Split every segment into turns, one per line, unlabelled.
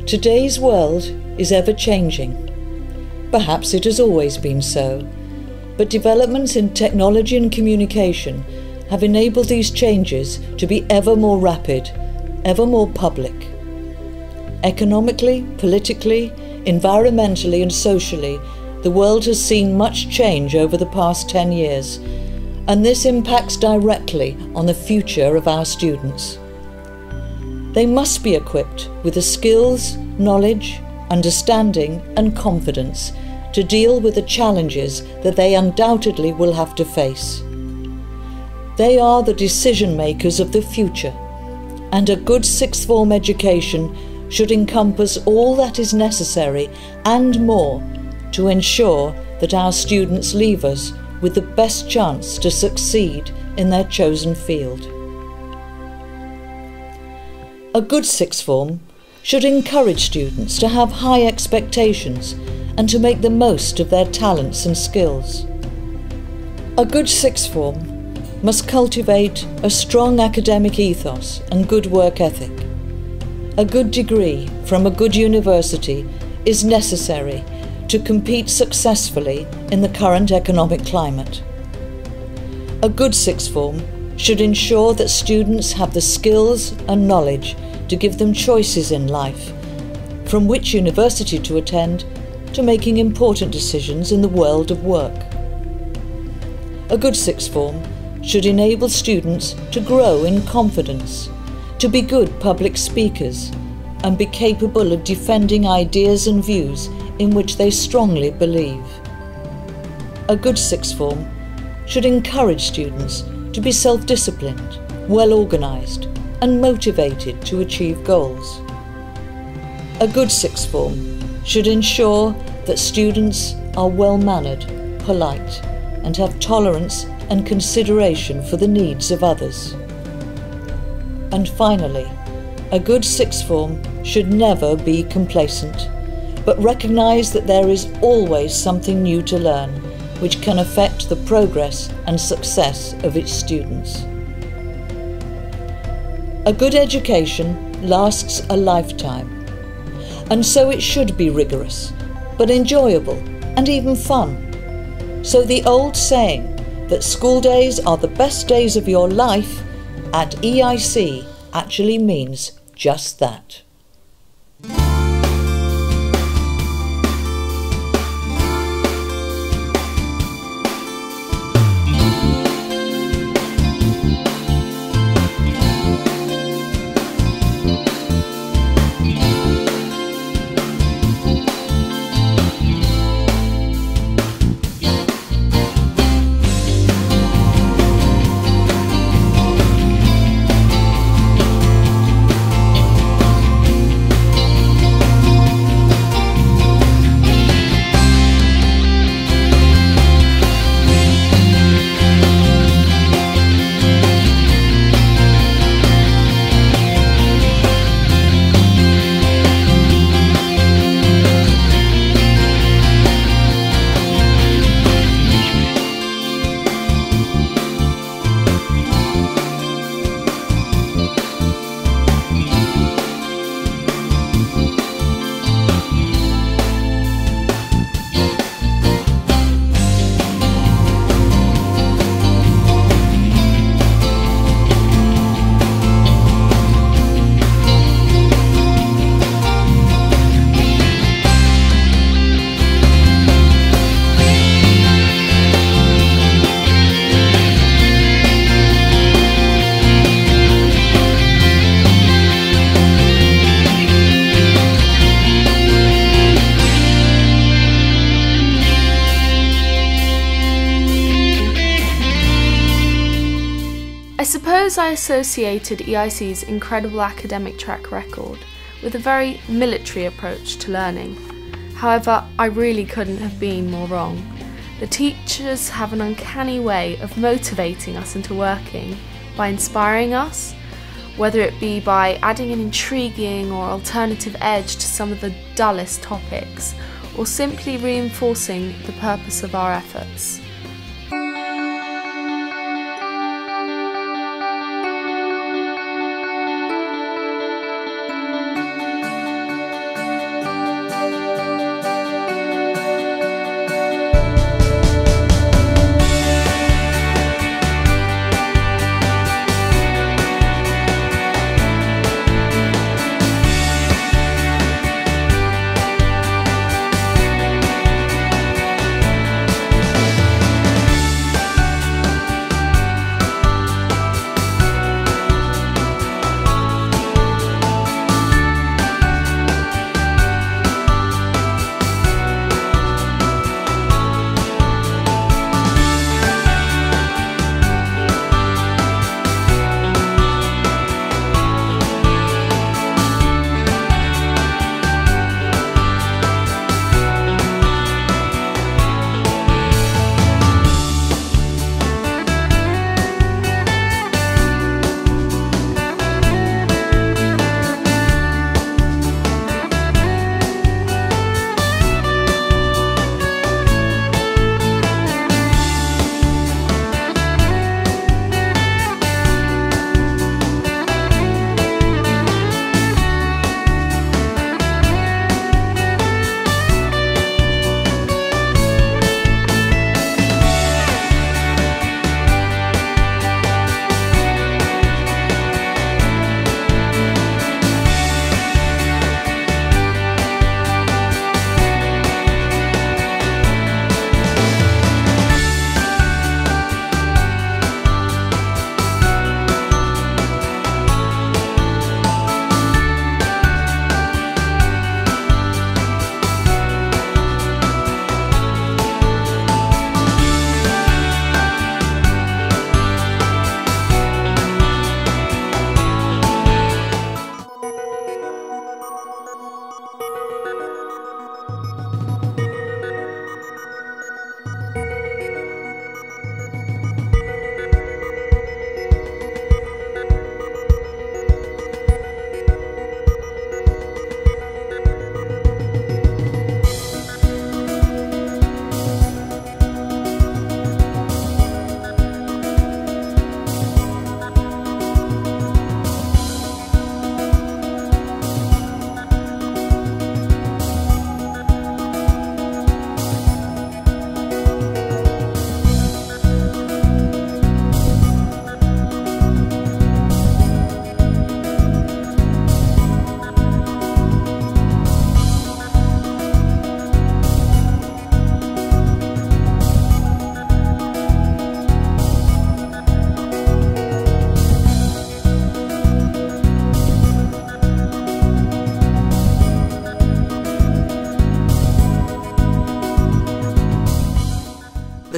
Today's world is ever-changing. Perhaps it has always been so, but developments in technology and communication have enabled these changes to be ever more rapid, ever more public. Economically, politically, environmentally and socially, the world has seen much change over the past 10 years, and this impacts directly on the future of our students. They must be equipped with the skills, knowledge, understanding and confidence to deal with the challenges that they undoubtedly will have to face. They are the decision makers of the future, and a good sixth form education should encompass all that is necessary and more to ensure that our students leave us with the best chance to succeed in their chosen field. A good sixth form should encourage students to have high expectations and to make the most of their talents and skills. A good sixth form must cultivate a strong academic ethos and good work ethic. A good degree from a good university is necessary to compete successfully in the current economic climate. A good sixth form should ensure that students have the skills and knowledge to give them choices in life, from which university to attend to making important decisions in the world of work. A good sixth form should enable students to grow in confidence, to be good public speakers, and be capable of defending ideas and views in which they strongly believe. A good sixth form should encourage students to be self-disciplined, well-organised, and motivated to achieve goals. A good sixth form should ensure that students are well-mannered, polite, and have tolerance and consideration for the needs of others. And finally, a good sixth form should never be complacent, but recognise that there is always something new to learn, which can affect the progress and success of its students. A good education lasts a lifetime, and so it should be rigorous, but enjoyable and even fun. So the old saying that school days are the best days of your life at EIC actually means just that.
I suppose I associated EIC's incredible academic track record with a very military approach to learning. However, I really couldn't have been more wrong. The teachers have an uncanny way of motivating us into working by inspiring us, whether it be by adding an intriguing or alternative edge to some of the dullest topics, or simply reinforcing the purpose of our efforts.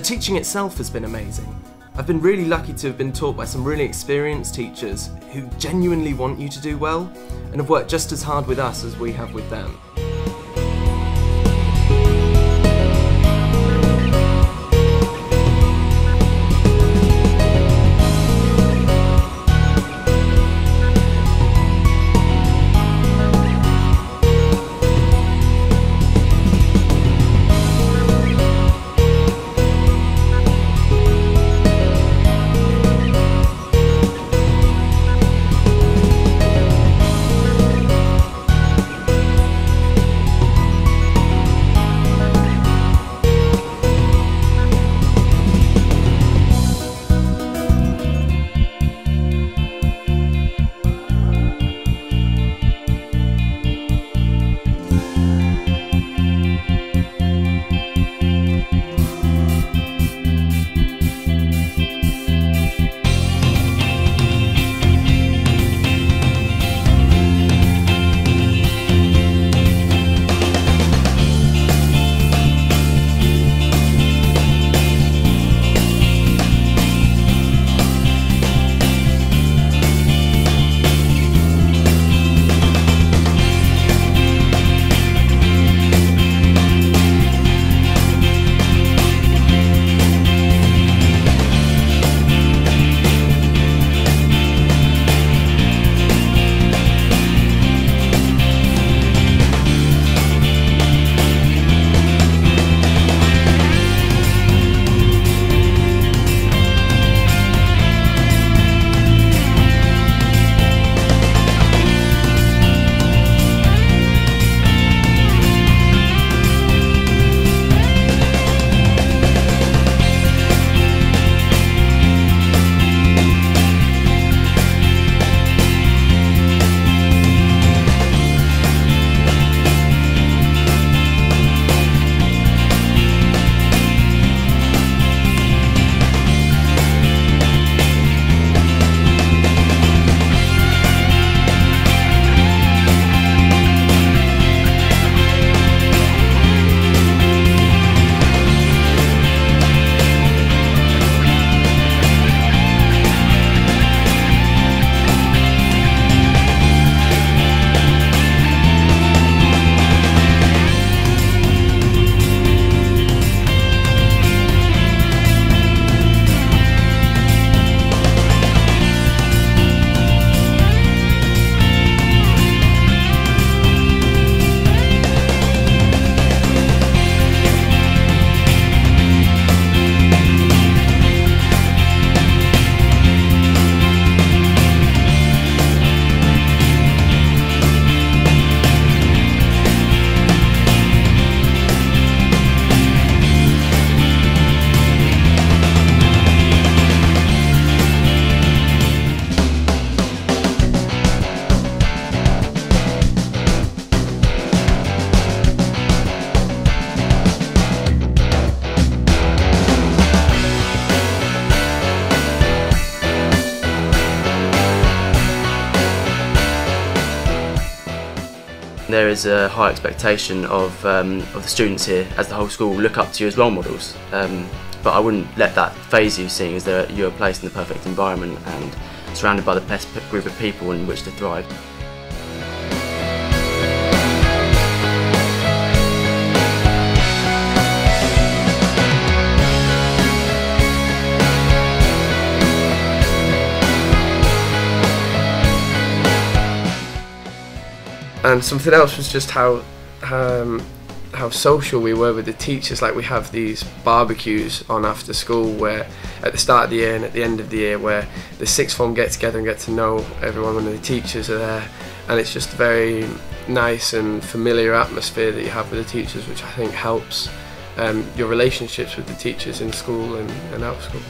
teaching itself has been amazing. I've been really lucky to have been taught by some really experienced teachers who genuinely want you to do well and have worked just as hard with us as we have with them.
There is a high expectation of the students here, as the whole school look up to you as role models. But I wouldn't let that faze you, seeing as you're placed in the perfect environment and surrounded by the best group of people in which to thrive.
And something else was just how social we were with the teachers. Like, we have these barbecues on after school, where at the start of the year and at the end of the year, where the sixth form get together and get to know everyone when the teachers are there, and it's just a very nice and familiar atmosphere that you have with the teachers, which I think helps your relationships with the teachers in school and out of school.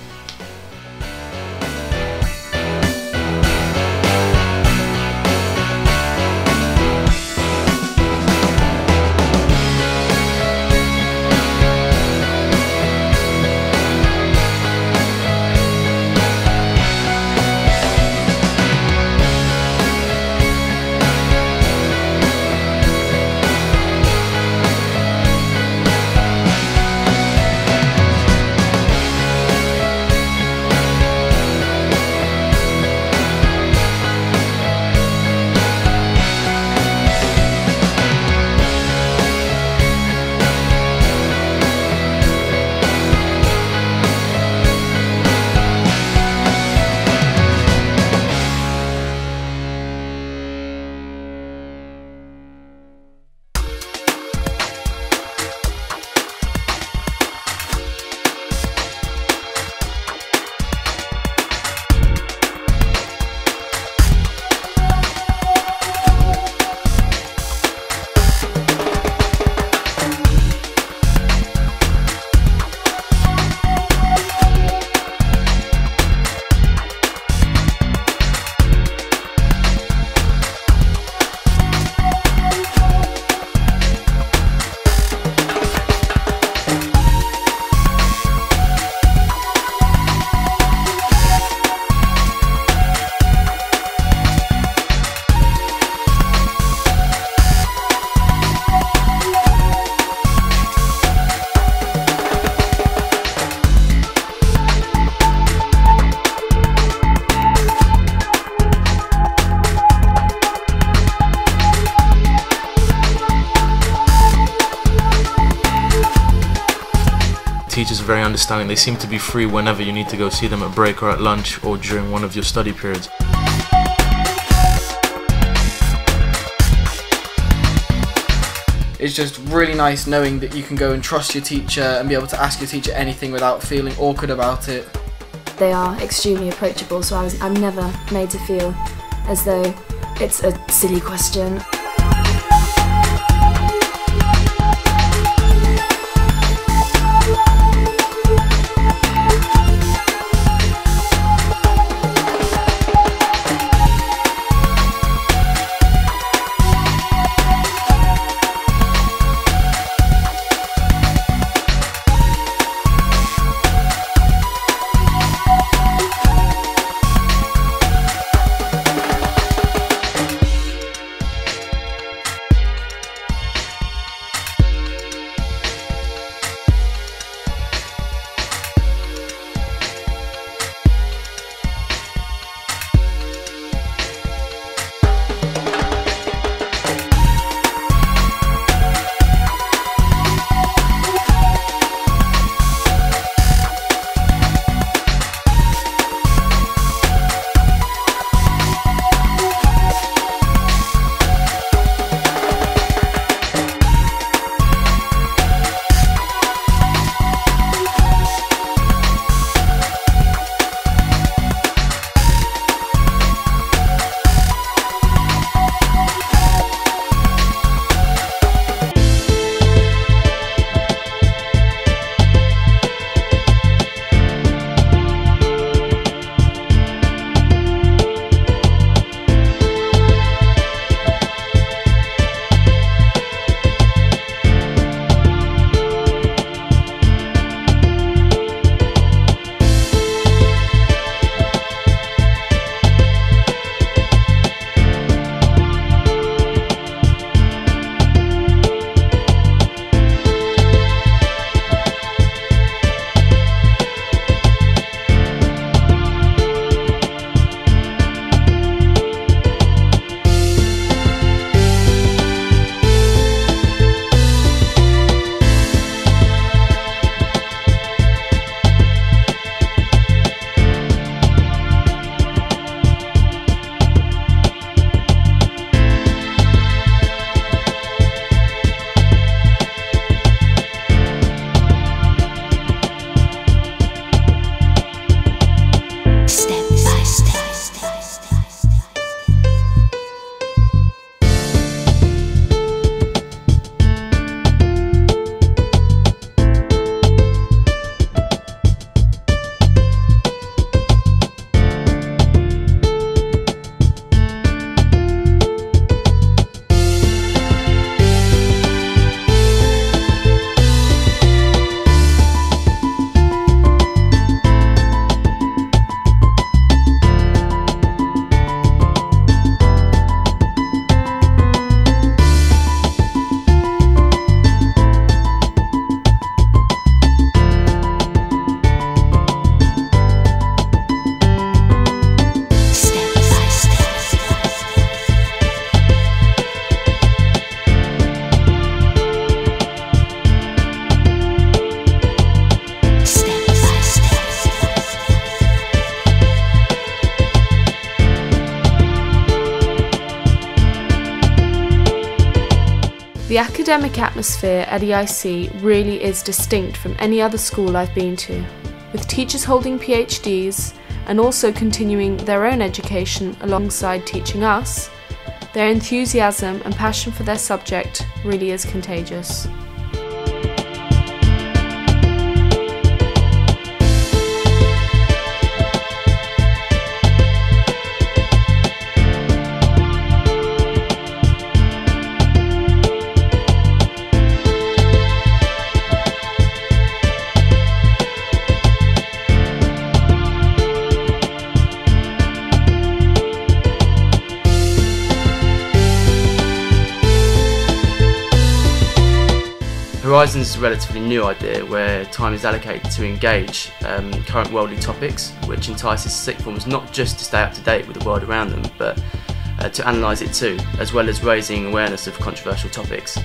teachers are very understanding. They seem to be free whenever you need to go see them at break or at lunch or during one of your study periods.
It's just really nice knowing that you can go and trust your teacher and be able to ask your teacher anything without feeling awkward about it.
They are extremely approachable, so I'm never made to feel as though it's a silly question.
The academic atmosphere at EIC really is distinct from any other school I've been to, with teachers holding PhDs and also continuing their own education alongside teaching us. Their enthusiasm and passion for their subject really is contagious.
Horizons is a relatively new idea where time is allocated to engage current worldly topics, which entices sixth formers not just to stay up to date with the world around them, but to analyse it too, as well as raising awareness of controversial topics.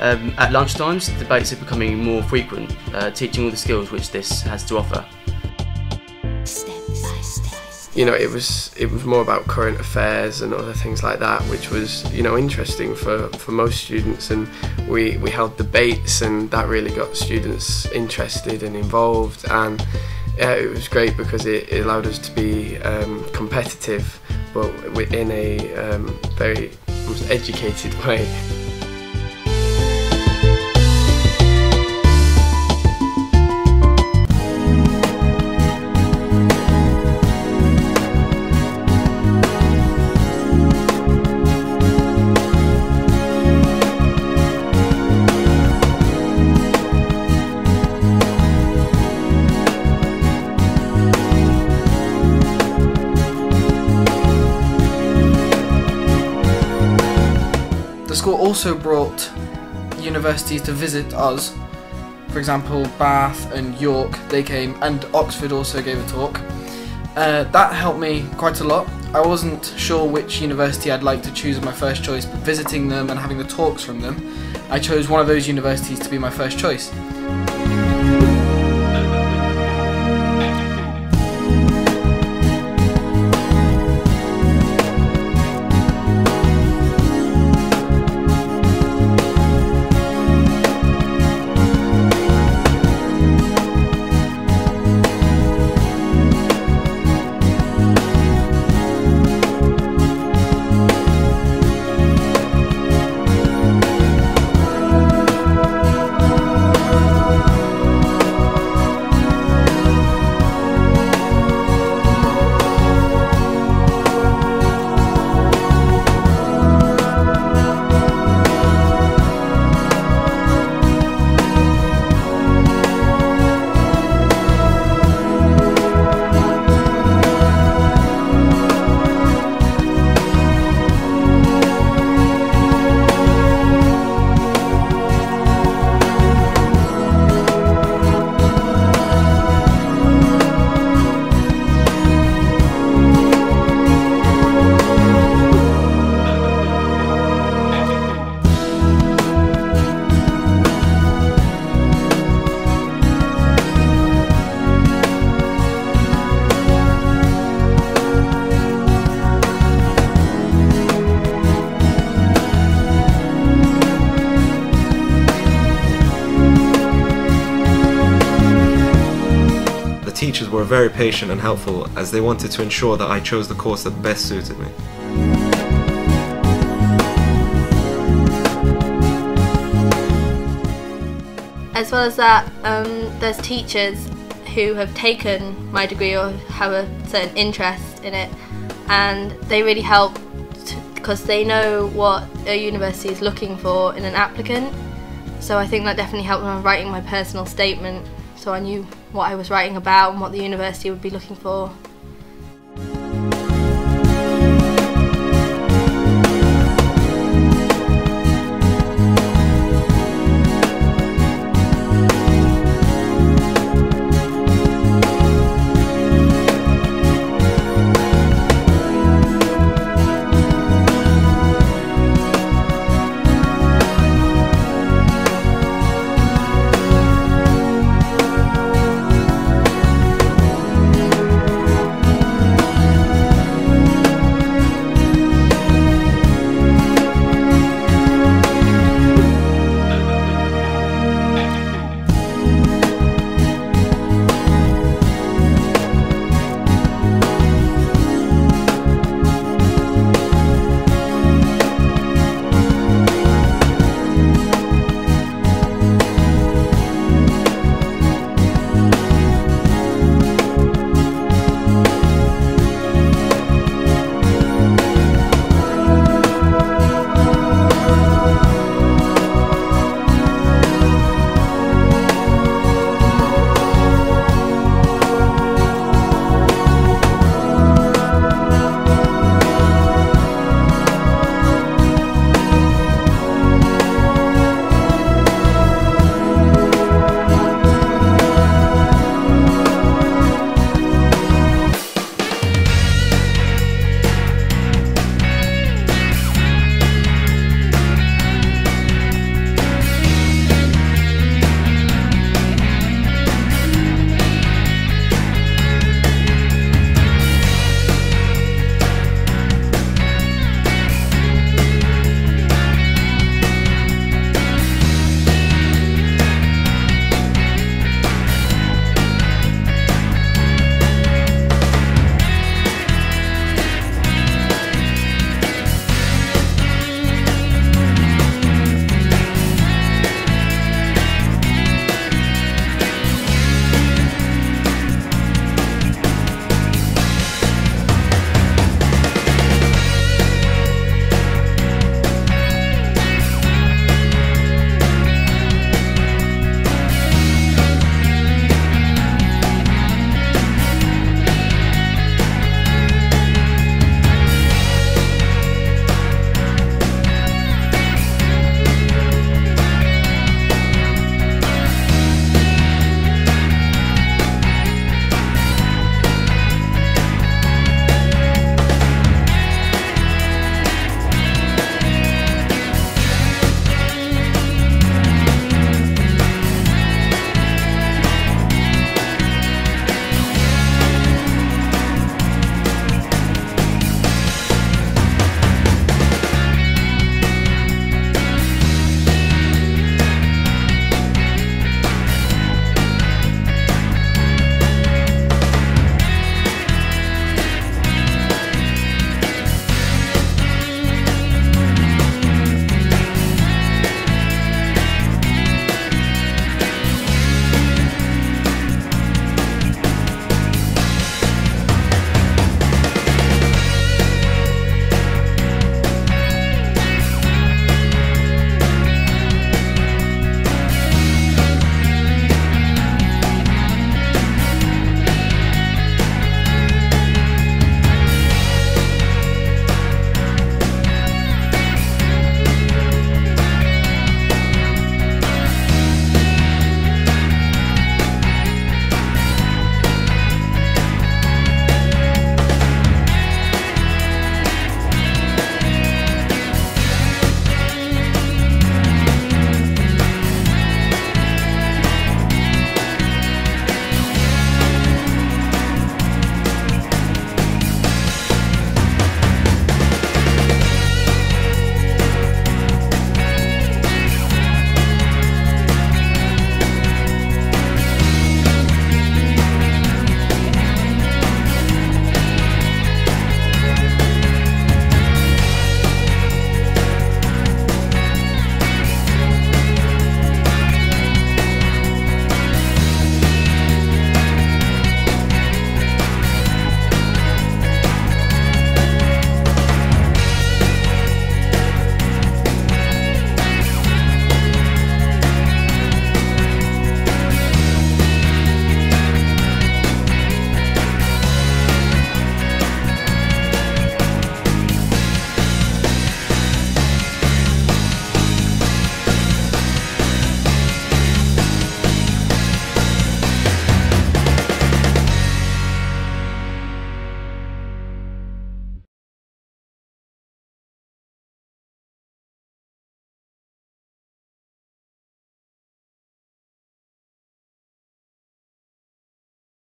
At lunchtimes, debates are becoming more frequent, teaching all the skills which this has to offer.
You know, it was more about current affairs and other things like that, which was, you know, interesting for most students, and we held debates, and that really got students interested and involved, and it was great because it allowed us to be competitive, but in a very almost educated way.
The school also brought universities to visit us. For example, Bath and York, they came, and Oxford also gave a talk. That helped me quite a lot. I wasn't sure which university I'd like to choose as my first choice, but visiting them and having the talks from them, I chose one of those universities to be my first choice.
Teachers were very patient and helpful, as they wanted to ensure that I chose the course that best suited me.
As well as that, there's teachers who have taken my degree or have a certain interest in it, and they really help because they know what a university is looking for in an applicant. So I think that definitely helped when writing my personal statement, so I knew what I was writing about and what the university would be looking for.